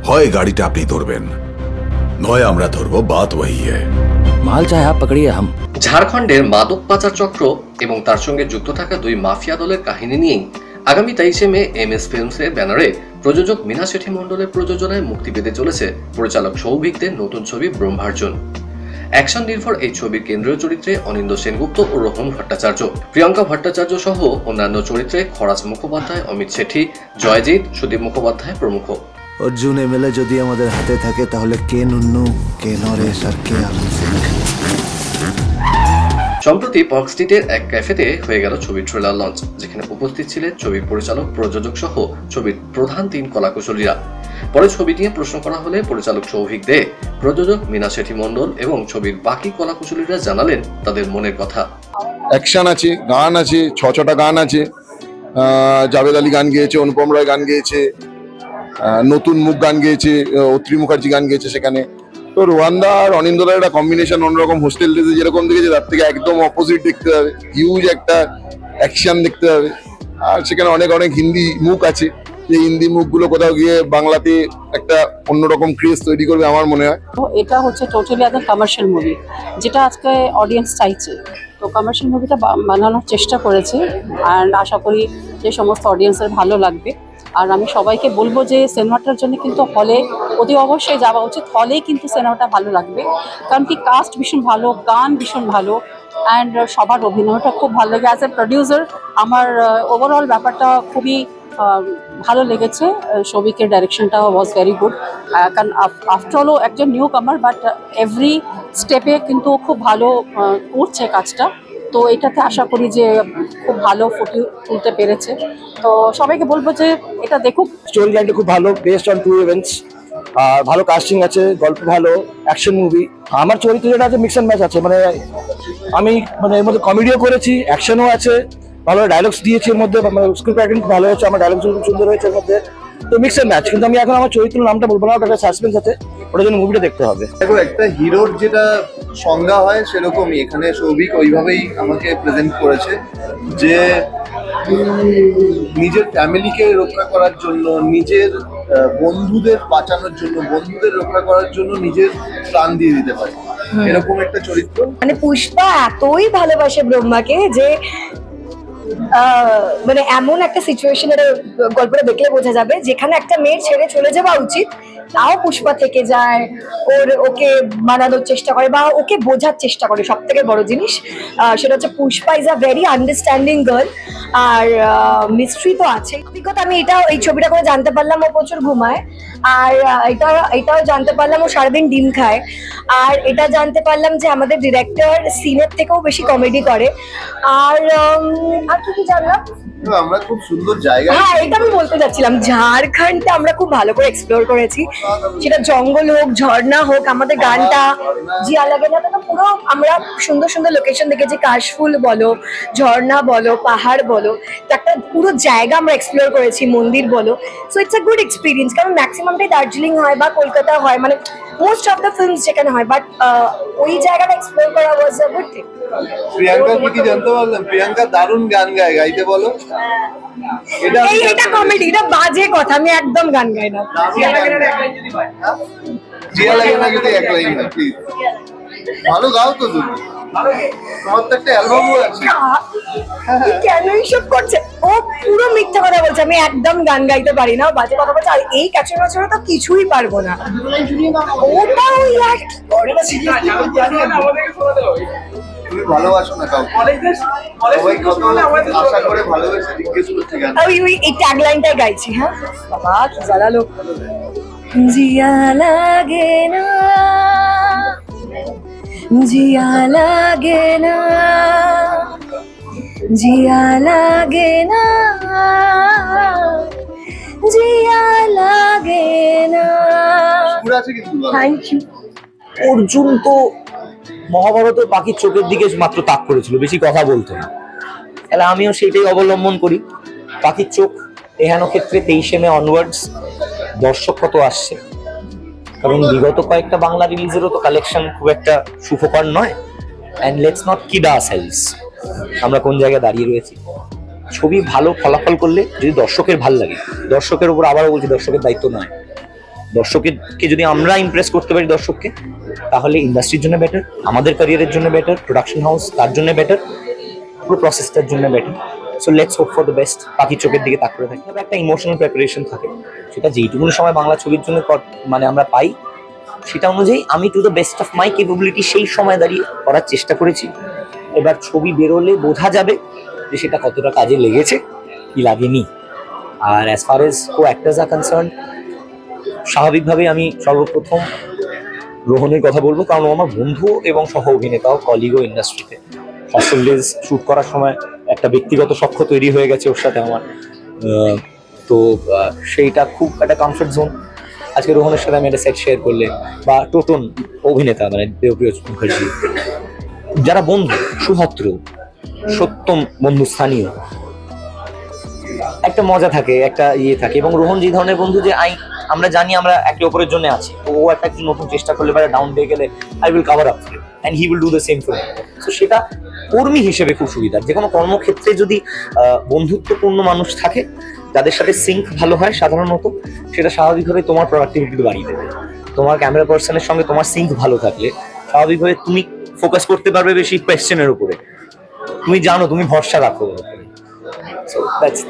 হয় গাড়িটা আপনি ধরবেন, নয় আমরা ধরবো। বাত ওয়াহি হ্যায়। মাল চাহে আপ পকড়িয়ে হাম। ঝাড়খণ্ডের মাদক পাচার চক্র এবং তার সঙ্গে যুক্ত থাকা দুই মাফিয়া দলের কাহিনী নিয়েই আগামী 23শে মে MS ফিল্মসের ব্যানারে প্রযোজক মীনা শেঠি মণ্ডলের প্রযোজনায় মুক্তি পেতে চলেছে পরিচালক সৌভিক দের নতুন ছবি ব্রহ্মার্জন। অ্যাকশন নির্ভর এই ছবির কেন্দ্রীয় চরিত্রে অনিন্দ্য সেনগুপ্ত ও রোহন ভট্টাচার্য, প্রিয়াঙ্কা ভট্টাচার্য সহ অন্যান্য চরিত্রে খরাজ মুখোপাধ্যায়, অমিত শেঠি, জয়জিৎ, সুদীপ মুখোপাধ্যায় প্রমুখ। অর্জুন এমএলএ যদি আমাদের হাতে থাকে তাহলে কে নুন্নু, কে নরেশ আর কে আনন্দ সিং। সম্প্রতি পার্ক স্ট্রিটের এক ক্যাফেতে হয়ে গেল ছবির ট্রেলার লঞ্চ, যেখানে উপস্থিত ছিলেন ছবির পরিচালক, প্রযোজক সহ ছবির প্রধান 3 কলাকুশলীরা। পরে ছবি নিয়ে প্রশ্ন করা হলে পরিচালক সৌভিক দে, প্রযোজক মীনা শেঠি মণ্ডল এবং ছবির বাকি কলাকুশলীরা জানালেন তাদের মনের কথা। অ্যাকশন আছে, গান আছে, 6টা গান আছে। জাভেদ আলী গান গেয়েছে, অনুপম রায় গান গেয়েছে, নতুন মুখ গান গেয়েছে, অত্রি মুখার্জি গান গেয়েছে সেখানে। তো রোহানদা আর অনিন্দদার একটা কম্বিনেশন অন্যরকম। হোস্টেল ডেজে যেরকম দেখেছে তার থেকে একদম অপোজিট দেখতে হবে, হিউজ একটা অ্যাকশন দেখতে হবে। আর সেখানে অনেক অনেক হিন্দি মুখ আছে, যে হিন্দি মুখগুলো কোথাও গিয়ে বাংলাতে একটা অন্যরকম ক্রেজ তৈরি করবে আমার মনে হয়। এটা হচ্ছে টোটালি একটা কমার্শিয়াল মুভি, যেটা আজকে অডিয়েন্স চাইছে। তো কমার্শিয়াল মুভিটা বানানোর চেষ্টা করেছে, অ্যান্ড আশা করি যে সমস্ত অডিয়েন্সের ভালো লাগবে। আর আমি সবাইকে বলবো যে সিনেমাটার জন্য কিন্তু হলে অতি অবশ্যই যাওয়া উচিত। হলেই কিন্তু সিনেমাটা ভালো লাগবে, কারণ কি কাস্ট ভীষণ ভালো, গান ভীষণ ভালো, অ্যান্ড সবার অভিনয়টা খুব ভালো লাগে। অ্যাজ এ প্রডিউসার আমার ওভারঅল ব্যাপারটা খুবই ভালো লেগেছে। সৌভিকের ডাইরেকশনটা ওয়াজ ভেরি গুড, কারণ আফটারঅলও একজন নিউ কামার, বাট এভরি স্টেপে কিন্তু খুব ভালো করছে কাজটা। তো এটাতে আশা করি যে খুব ভালো ফুটিয়ে তুলতে পেরেছে। তো সবাইকে বলবো যে এটা দেখুক। স্টোরি লাইনটা খুব ভালো, বেসড অন ট্রু ইভেন্টস। আর ভালো কাস্টিং আছে, গল্প ভালো, অ্যাকশন মুভি। আমার চরিত্র যেটা আছে মিক্স অ্যান্ড ম্যাচ আছে, মানে আমি এর মধ্যে কমেডিও করেছি, অ্যাকশনও আছে, ভালো ডায়লগস দিয়েছি এর মধ্যে, স্ক্রিপ্ট রাইটিং ভালো হয়েছে, আমার ডায়লগস খুব সুন্দর হয়েছে এর মধ্যে। তো মিক্স অ্যান্ড ম্যাচ। কিন্তু আমি এখন আমার চরিত্রের নামটা বলবো না, ওটা সাসপেন্স আছে, ওটার জন্য মুভিটা দেখতে হবে। দেখো, একটা হিরোর যেটা সংজ্ঞা হয় সেরকমই এখানে সৌভিক ওইভাবেই আমাকে প্রেজেন্ট করেছে, যে নিজের ফ্যামিলিকে রক্ষা করার জন্য, নিজের বন্ধুদের বাঁচানোর জন্য, বন্ধুদের রক্ষা করার জন্য নিজের প্রাণ দিয়ে দিতে পারে, এরকম একটা চরিত্র। মানে পুষ্পা এতই ভালোবাসে ব্রহ্মাকে যে মানে এমন একটা সিচুয়েশনের গল্পটা দেখলে বোঝা যাবে যেখানে একটা মেয়ের ছেড়ে চলে যাওয়া উচিত, তাও পুষ্পা থেকে যায়, ওকে মানানোর চেষ্টা করে বা ওকে বোঝার চেষ্টা করে। সব থেকে বড় জিনিস সেটা হচ্ছে Pushpa is a very understanding girl. আর মিস্ট্রি তো আছে। অভিজ্ঞতা আমি এই ছবিটা করে জানতে পারলাম ও প্রচুর ঘুমায়, আর এটাও জানতে পারলাম ও সারাদিন ডিম খায়, আর এটা জানতে পারলাম যে আমাদের ডিরেক্টর সিনের থেকেও বেশি কমেডি করে। আর কি জানলাম, আমরা খুব সুন্দর জায়গা। হ্যাঁ, এটা আমি বলতে যাচ্ছিলাম, ঝাড়খণ্ডটা আমরা খুব ভালো করে এক্সপ্লোর করেছি। সেটা জঙ্গল হোক, ঝর্ণা হোক, আমাদের গানটা জিয়া লাগে না, তো পুরো আমরা সুন্দর সুন্দর লোকেশন দেখেছি। কাশফুল বলো, ঝর্ণা বলো, পাহাড় বলো, একটা পুরো জায়গা আমরা এক্সপ্লোর করেছি, মন্দির বলো। So it's a good experience, কারণ ম্যাক্সিমামটাই দার্জিলিং হয় বা কলকাতা হয়, মানে মোস্ট অফ দ্য ফিল্মস যেখানে হয়, বাট ওই জায়গাটা এক্সপ্লোর করা ওয়াজ আ গুড থিং। প্রিয়াঙ্কা কি জানতে পারলাম? প্রিয়াঙ্কা দারুণ গান গায়, গাইতে বলো। এটা কমেডি, এটা বাজে কথা, আমি একদম গান গাই না। জিয়া লাগে না যদি এক লাইন হয় প্লিজ। ভালো গাও তো তুমি, তোমার তো একটা অ্যালবামও আছে। কেন এইসব করছে? ও পুরো মিথ্যা কথা বলছে, আমি একদম গান গাইতে পারি না, বাজে কথা বলছে। আর এই ক্যাচের বছরে তো কিছুই পারবো না। ওটাও তুমি ভালোবাসো না কাউকে, সবাই কত আশা করে ভালোবেসে জিজ্ঞেস করছে গান। ওই ট্যাগ লাইনটাই গাইছি। হ্যাঁ বাবা, কি জ্বালালো। জিয়া লাগে না, জিয়া লাগে না, জিয়া লাগে না, জিয়া লাগে না। Thank you. অর্জুন তো মহাভারতের পাখির চোখের দিকে মাত্র তাক করেছিল, বেশি কথা বলতো না। তাহলে আমিও সেইটাই অবলম্বন করি, পাখির চোখ। এহেন ক্ষেত্রে 23শে মে অনওয়ার্ডস দর্শক কত আসছে, কারণ বিগত কয়েকটা বাংলা রিলিজেরও তো কালেকশন খুব একটা সুখকর নয়। অ্যান্ড লেটস নট কিড আওরসেলভস, আমরা কোন জায়গায় দাঁড়িয়ে রয়েছি। ছবি ভালো ফলাফল করলে যদি দর্শকের ভাল লাগে, দর্শকের উপর আবারও বলছি, দর্শকের দায়িত্ব নয়, দর্শককে যদি আমরা ইমপ্রেস করতে পারি দর্শককে, তাহলে ইন্ডাস্ট্রির জন্য বেটার, আমাদের ক্যারিয়ারের জন্য বেটার, প্রোডাকশন হাউস তার জন্য বেটার, পুরো প্রসেসটার জন্য better. So let's hope for the best. পাখির চোখের দিকে তাক করে থাকি, একটা ইমোশনাল প্রিপারেশন থাকে, সেটা যেইটুকুনি সময় বাংলা ছবির জন্য মানে আমরা পাই, সেটা অনুযায়ী আমি to the best of my capability সেই সময় দাঁড়িয়ে করার চেষ্টা করেছি। এবার ছবি বেরোলে বোঝা যাবে যে সেটা কতটা কাজে লেগেছে কি লাগেনি। আর as far as co actors are concern, স্বাভাবিকভাবেই আমি সর্বপ্রথম রোহনের কথা বলবো, কারণ ও আমার বন্ধু এবং সহ অভিনেতাও, কলিগও ইন্ডাস্ট্রিতে। হস্টেল ডেজ শ্যুট করার সময় একটা ব্যক্তিগত সখ্য তৈরি হয়ে গেছে ওর সাথে আমার, তো সেইটা খুব একটা কমফর্ট জোন। আজকে রোহনের সাথে আমি একটা সেট শেয়ার করলে, বা টোটন অভিনেতা মানে দেবপ্রিয় মুখার্জি, যারা বন্ধু, সুহদ্র, সত্যম বন্ধু, স্থানীয়, একটা মজা থাকে, একটা ইয়ে থাকে। এবং রোহন যে ধরনের বন্ধু যে আমরা জানি আমরা একে অপরের জন্য আছি, তো ও একটা কিছু নতুন চেষ্টা করলে বা ডাউন হয়ে গেলে I will cover up and he will do the same for me. তো সেটা কর্মী হিসেবে খুব সুবিধার। যে কোনো কর্মক্ষেত্রে যদি বন্ধুত্বপূর্ণ মানুষ থাকে যাদের সাথে সিঙ্ক ভালো হয়, সাধারণত সেটা স্বাভাবিকভাবে তোমার প্রোডাক্টিভিটি বাড়িয়ে দেবে। তোমার ক্যামেরা পার্সনের সঙ্গে তোমার সিঙ্ক ভালো থাকলে স্বাভাবিকভাবে তুমি ফোকাস করতে পারবে বেশি কোয়েশ্চেনের উপরে, তুমি জানো, তুমি ভরসা রাখো। So that's